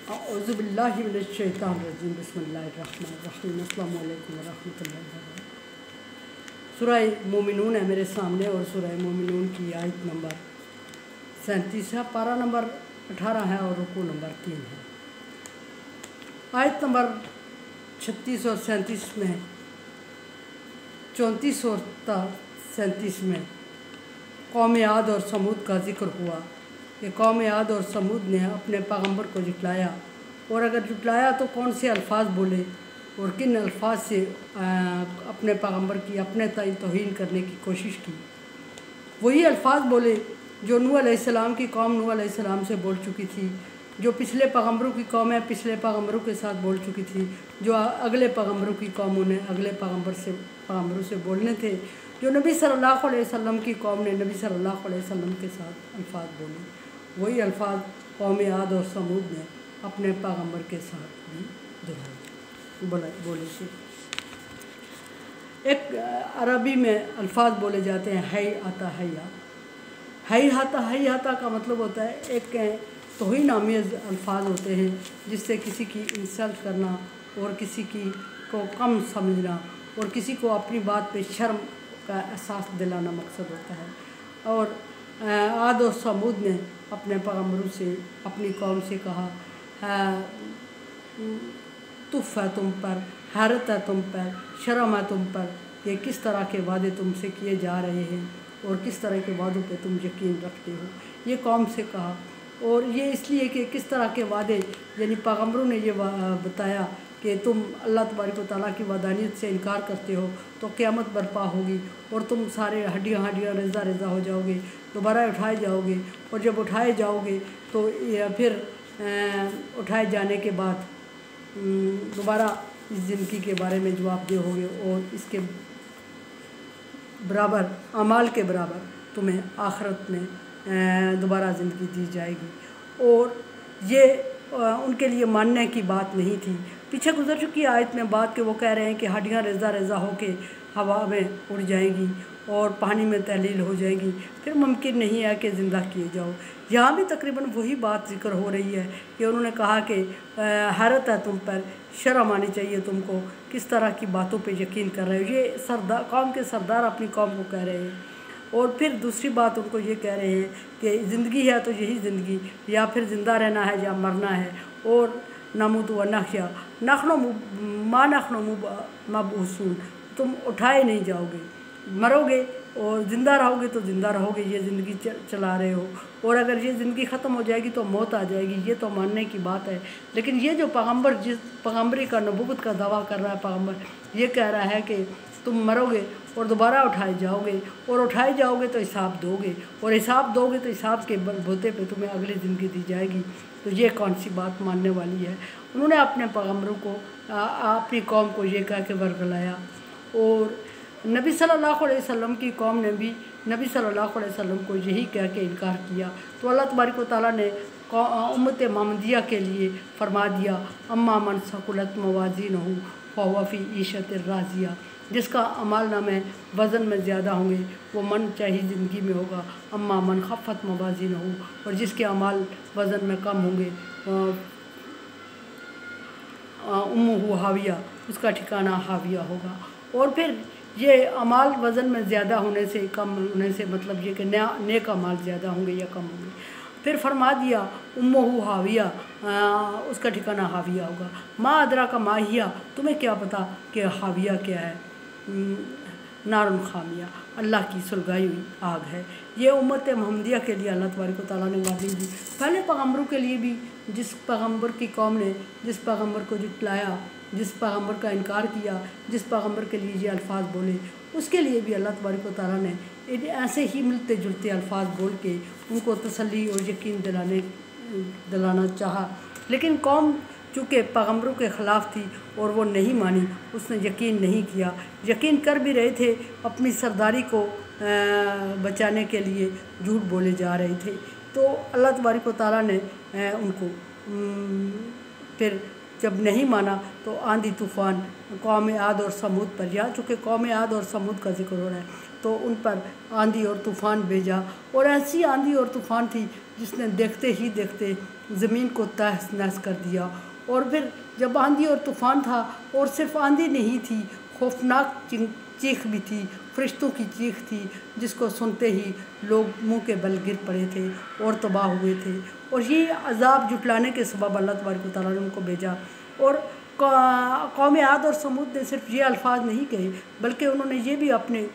अऊज़ुबिल्लाहि मिनश्शैतानिर्रजीम बिस्मिल्लाहिर्रहमानिर्रहीम अस्सलामु अलैकुम वरहमतुल्लाहि वबरकातुहू। सूरह मोमिनून है मेरे सामने और सूरह मोमिनून की आयत नंबर 37 है, पारा नंबर 18 है और रुकू नंबर 3 है। आयत नंबर 36 और 37 में 34 और 37 में कौम आद और समूद का जिक्र हुआ कि कौम आद और समूद ने अपने पैगम्बर को जुटलाया, और अगर जुटलाया तो कौन से अल्फाज बोले और किन अल्फाज से अपने पैगम्बर की अपने ताई तौहीन करने की कोशिश की। वही अल्फाज बोले जो नूह अलैहिस्सलाम की कौम नूह अलैहिस्सलाम से बोल चुकी थी, जो पिछले पैगम्बरों की कौमें पिछले पैगम्बरों के साथ बोल चुकी थी, जो अगले पैगम्बरों की कौमों ने अगले पैगम्बरों से बोलने थे, जो नबी सल्लल्लाहु अलैहि वसल्लम की कौम ने नबी सल्लल्लाहु अलैहि वसल्लम के साथ अल्फाज बोले। वही अल्फाज कौम आद और समूद ने अपने पैगम्बर के साथ भी दोहराए बोले थे। एक अरबी में अल्फाज बोले जाते हैं है आता है आता का मतलब होता है एक तौहीन आमेज़ अल्फाज होते हैं जिससे किसी की इंसल्ट करना और किसी को कम समझना और किसी को अपनी बात पे शर्म का एहसास दिलाना मकसद होता है। और आद और समूद ने अपने पैगम्बरों से अपनी कौम से कहा तुफ़ है तुम पर, हैरत है तुम पर, शर्म है तुम पर, ये किस तरह के वादे तुमसे किए जा रहे हैं और किस तरह के वादों पे तुम यकीन रखते हो। ये कौम से कहा, और ये इसलिए कि किस तरह के वादे, यानी पैगम्बरों ने ये बताया कि तुम अल्लाह तबारक व तआला की वहदानियत से इनकार करते हो तो क़यामत बर्पा होगी और तुम सारे हड्डियाँ रेज़ा हो जाओगे, दोबारा उठाए जाओगे, और जब उठाए जाओगे तो फिर उठाए जाने के बाद दोबारा इस ज़िंदगी के बारे में जवाबदेह होगे और इसके बराबर अमाल के बराबर तुम्हें आखिरत में दोबारा ज़िंदगी दी जाएगी। और ये उनके लिए मानने की बात नहीं थी। पीछे गुजर चुकी आयत में बात के वो कह रहे हैं कि हड्डियाँ रेज़ा होके हवा में उड़ जाएंगी और पानी में तहलील हो जाएगी, फिर मुमकिन नहीं है कि ज़िंदा किए जाओ। यहाँ भी तकरीबन वही बात जिक्र हो रही है कि उन्होंने कहा कि हैरत है तुम पर, शर्म आनी चाहिए तुमको, किस तरह की बातों पे यकीन कर रहे हो। ये कौम के सरदार अपनी कौम को कह रहे हैं। और फिर दूसरी बात उनको ये कह रहे हैं कि ज़िंदगी है तो यही ज़िंदगी, या फिर ज़िंदा रहना है या मरना है। और नमूत व नहया नखनो मबऊसून, तुम उठाए नहीं जाओगे, मरोगे और ज़िंदा रहोगे तो ज़िंदा रहोगे, ये ज़िंदगी चला रहे हो, और अगर ये ज़िंदगी ख़त्म हो जाएगी तो मौत आ जाएगी। ये तो मानने की बात है। लेकिन ये जो पैगम्बर जिस पैगम्बरी का नबूवत का दावा कर रहा है पैगम्बर, ये कह रहा है कि तुम मरोगे और दोबारा उठाए जाओगे, और उठाए जाओगे तो हिसाब दोगे, और हिसाब दोगे तो हिसाब के बलबूते पे तुम्हें अगली ज़िंदगी दी जाएगी। तो ये कौन सी बात मानने वाली है। उन्होंने अपने पैगम्बरों को अपनी कौम को ये कह के वर्गलाया। और नबी सल्लल्लाहु अलैहि वसल्लम की कौम ने भी नबी सल्लल्लाहु अलैहि वसल्लम को यही कह के इनकार किया। तो अल्लाह तबारक व तआला ने उम्मत मोहम्मदिया के लिए फरमा दिया अम्मा मन सकुलत मवाज़ीनहु फहुव फ़ी ईशतिर राज़िया, जिसका अमाल नामे वज़न में ज़्यादा होंगे वो मन चाही ज़िंदगी में होगा। अम्मा मन खफ़त मवाज़ीनहु, और जिसके अमाल वज़न में कम होंगे उम्मुहु हाविया, उसका ठिकाना हाविया होगा। और फिर ये अमाल वज़न में ज़्यादा होने से कम होने से मतलब ये कि नेक अमाल ज़्यादा होंगे या कम होंगे। फिर फरमा दिया उम्मुहु हाविया, उसका ठिकाना हाविया होगा। माँ अदरा का माहिया, तुम्हें क्या पता कि हाविया क्या है। नारुन खामिया, अल्लाह की सुलगाई हुई आग है। ये उम्मत मोहम्मदिया के लिए अल्लाह तबारक व तआला ने वादी दी। पहले पैगम्बरों के लिए भी, जिस पैगम्बर की कौम ने जिस पैगम्बर को जुटलाया, जिस पैगम्बर का इनकार किया, जिस पैगम्बर के लिए ये अल्फाज बोले, उसके लिए भी अल्लाह तबारक व तआला ने ऐसे ही मिलते जुलते अल्फाज बोल के उनको तसल्ली और यकीन दिलाना चाहा। लेकिन कौम चूँकि पैगम्बरों के ख़िलाफ़ थी और वो नहीं मानी, उसने यकीन नहीं किया। यकीन कर भी रहे थे, अपनी सरदारी को बचाने के लिए झूठ बोले जा रहे थे। तो अल्लाह तबारक व तआला ने उनको फिर जब नहीं माना तो आंधी तूफ़ान कौम आद और समूद पर, यहाँ चूँकि कौम आद और समूद का जिक्र हो रहा है तो उन पर आंधी और तूफ़ान भेजा। और ऐसी आंधी और तूफ़ान थी जिसने देखते ही देखते ज़मीन को तहस नहस कर दिया। और फिर जब आंधी और तूफ़ान था, और सिर्फ आंधी नहीं थी, खौफनाक चीख भी थी, फरिश्तों की चीख थी, जिसको सुनते ही लोग मुंह के बल गिर पड़े थे और तबाह हुए थे। और ये अज़ाब जुटलाने के सबब अल्लाह तबारक व तआला ने उनको भेजा। और कौम आद और समूद ने सिर्फ ये अल्फाज नहीं कहे, बल्कि उन्होंने ये भी अपने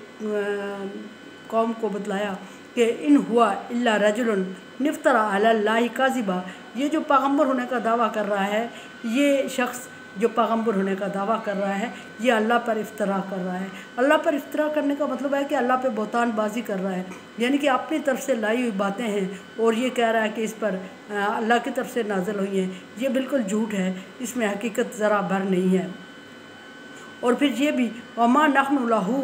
कौम को बतलाया कि इन हुआ इल्ला रजुलन निफ्तरा अलल्लाहि काज़िबा। ये जो पैगम्बर होने का दावा कर रहा है, ये शख्स जो पैगम्बर होने का दावा कर रहा है, ये अल्लाह पर इफ्तरा कर रहा है। अल्लाह पर इफ्तरा करने का मतलब है कि अल्लाह पे बहतान बाजी कर रहा है, यानी कि अपनी तरफ से लाई हुई बातें हैं और ये कह रहा है कि इस पर अल्लाह की तरफ से नाज़िल हुई हैं। ये बिल्कुल झूठ है, इसमें हकीकत ज़रा भर नहीं है। और फिर ये भी वमा नहनु लहू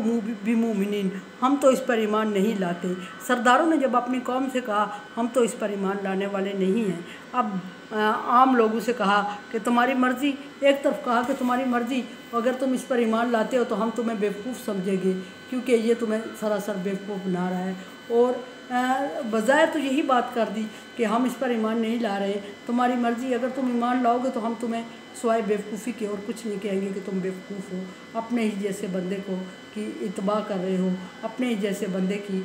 बिमुमिनीन, हम तो इस पर ईमान नहीं लाते। सरदारों ने जब अपनी कौम से कहा हम तो इस पर ईमान लाने वाले नहीं हैं। अब आम लोगों से कहा कि तुम्हारी मर्ज़ी, एक तरफ कहा कि तुम्हारी मर्ज़ी, अगर तुम इस पर ईमान लाते हो तो हम तुम्हें बेवकूफ़ समझेंगे, क्योंकि ये तुम्हें सरासर बेवकूफ़ बना रहा है। और बज़ाहिर तो यही बात कर दी कि हम इस पर ईमान नहीं ला रहे, तुम्हारी मर्ज़ी, अगर तुम ईमान लाओगे तो हम तुम्हें सिवाय बेवकूफ़ी के और कुछ नहीं कहेंगे कि तुम बेवकूफ़ हो, अपने ही जैसे बंदे को की इत्बा कर रहे हो, अपने ही जैसे बंदे की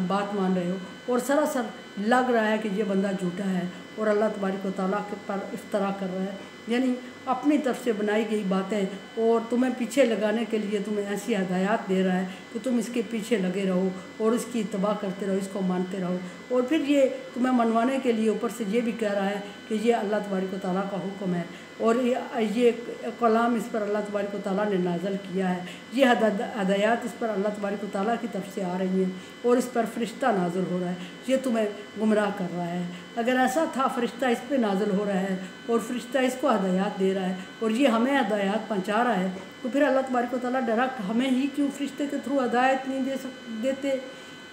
बात मान रहे हो, और सरासर लग रहा है कि ये बंदा झूठा है और अल्लाह तबारक व तआला के पर इफ्तरा कर रहा है, यानी अपनी तरफ से बनाई गई बातें। और तुम्हें पीछे लगाने के लिए तुम्हें ऐसी हदायत दे रहा है कि तुम इसके पीछे लगे रहो और इसकी इत्बा करते रहो, इसको मानते रहो। और फिर ये तुम्हें मनवाने के लिए ऊपर से ये भी कह रहा है कि ये अल्लाह तबारक व तआला का हुक्म है और ये कलाम इस पर अल्लाह तबारक व तआला ने नाज़िल किया है, ये हदायत इस पर अल्लाह तबारक व तआला की तरफ से आ रही हैं और इस पर फ़रिश्ता नाज़िल हो रहा है, ये तुम्हें गुमराह कर रहा है। अगर ऐसा था, फ़रिश्ता इस पर नाज़िल हो रहा है और फ़रिश्ता इसको हदायत दे रहा है और ये हमें हदायत पहुँचा रहा है, तो फिर अल्लाह तबारक व तआला डायरेक्ट हमें ही क्यों फ़रिश्ते के थ्रू हदायत नहीं देते।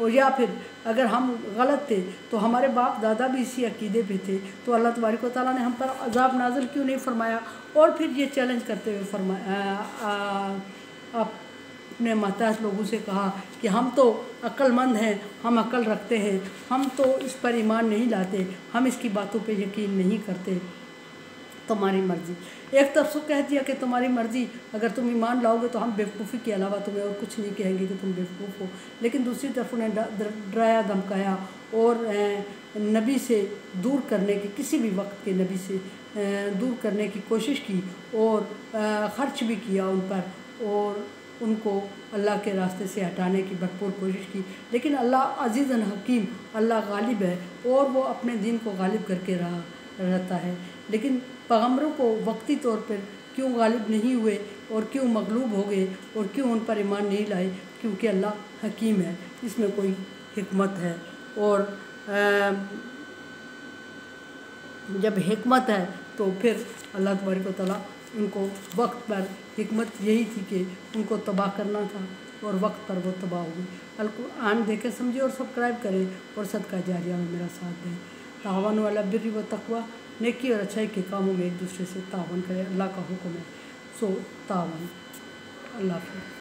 और या फिर अगर हम गलत थे तो हमारे बाप दादा भी इसी अकीदे पे थे, तो अल्लाह तबारक व तआला ने हम पर अज़ाब नाज़िल क्यों नहीं फरमाया। और फिर ये चैलेंज करते हुए फरमाया, अपने महताज लोगों से कहा कि हम तो अक्लमंद हैं, हम अक्ल रखते हैं, हम तो इस पर ईमान नहीं लाते, हम इसकी बातों पे यकीन नहीं करते, तुम्हारी मर्ज़ी। एक तरफ से कह दिया कि तुम्हारी मर्ज़ी, अगर तुम ईमान लाओगे तो हम बेवकूफ़ी के अलावा तुम्हें और कुछ नहीं कहेंगे कि तुम बेवकूफ़ हो। लेकिन दूसरी तरफ उन्हें डराया धमकाया और नबी से दूर करने की, किसी भी वक्त के नबी से दूर करने की कोशिश की और ख़र्च भी किया उन पर और उनको अल्लाह के रास्ते से हटाने की भरपूर कोशिश की। लेकिन अल्लाह अज़ीज़न हकीम, अल्लाह गालिब है और वो अपने दीन को गालिब करके रहता है। लेकिन पैगम्बरों को वक्ती तौर पर क्यों गालिब नहीं हुए और क्यों मगलूब हो गए और क्यों उन पर ईमान नहीं लाए, क्योंकि अल्लाह हकीम है, इसमें कोई हिकमत है। और जब हिकमत है तो फिर अल्लाह तबारक व तआला उनको वक्त पर, हिकमत यही थी कि उनको तबाह करना था और वक्त पर वो तबाह हुई। अल-कुरआन देखें, समझे और सब्सक्राइब करें और सदका जारिया में मेरा साथ दें। तावन अला बिर्रि व तक़वा, नेकी और अच्छाई के कामों में एक दूसरे से तावन करें, अल्लाह का हुक्म है, सो तावन। अल्लाह हाफ़िज़।